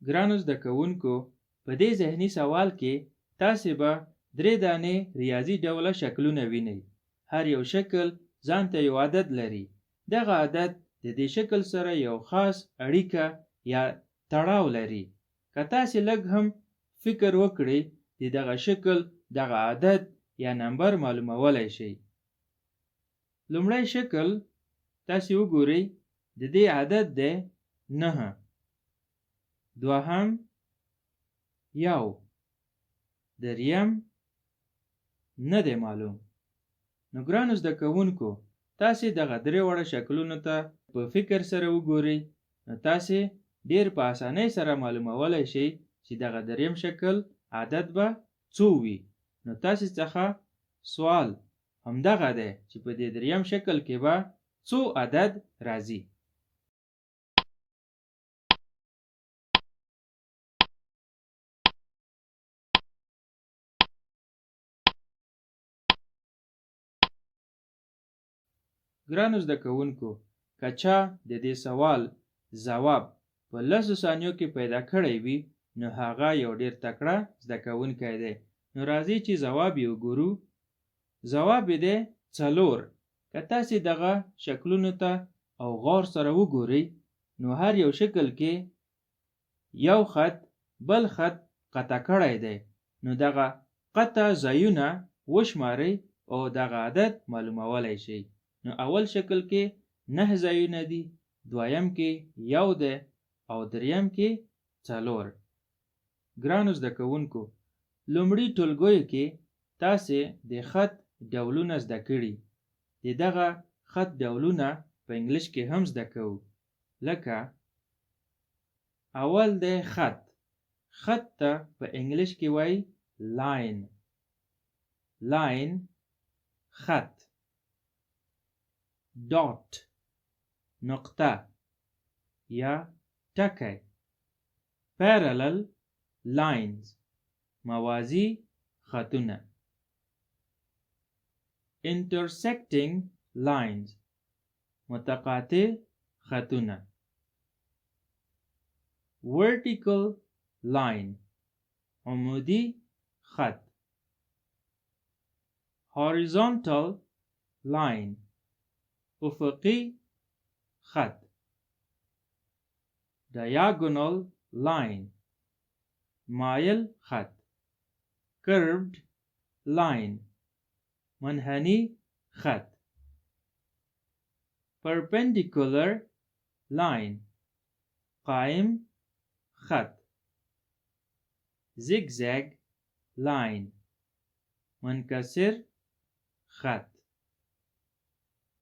ګرانو زده کوونکو، په دې ذهني سوال کې تاسې به 3 دانې ریاضي ډوله شکلونه وینئ. هر یو شکل ځانته یو عدد لري. دغه عدد د دې شکل سره یو خاص اړیکه یا تړاو لري. که تاسې لږ هم فکر وکړئ، د دغه شکل دغه عدد یا نمبر معلومولی شئ. لومړی شکل تاسې وګورئ، د دې عدد دی 9. دوهم 1. دریم نه دی معلوم. نو ګرانو زده کوونکو، تاسې دغه 3 وړه شکلونو ته په فکر سره وګورئ، نو تاسې ډیر په اسانۍ سره معلومولی شئ چې دغه دریم شکل عدد به څو وي. نو تاسې څخه سوال همدغه دی چې په دې دریم شکل کې به څو عدد راځي. ګرانو زده کوونکو، که چا د دې سوال ځواب په 10 ثانیو کې پیدا کړی وي، نو هغه یو ډیر تکړه زده کوونکی دی. نو راځئ چې ځواب یې وګورو. ځواب یې دی 4. که تاسې دغه شکلونو ته او غور سره وګورئ، نو هر یو شکل کې یو خط بل خط قطع کړی دی. نو دغه قطع ځایونه وشمارئ او دغه عدد معلومولی شئ. نو اول شکل کې 9 ځایونه دي، دویم کې 1 دی او دریم کې 4. ګرانو زده کوونکو، لومړي ټولګیو کې تاسې د خط ډولونه زده کړي. د دغه خط ډولونه په انګلیش کې هم زده کوو. لکه اول دی خط. خط ته په انګلیش کې وایي لاین. لاین خط. ډاټ نقطه یا ټکی. parallel lines موازی خطونه. intersecting lines متقاطع خطونه. vertical line عمودی خط. horizontal line افقی خط. diagonal line مایل خط. curved line منحنی خط. perpendicular line قائم خط. zigzag line منکسر خط.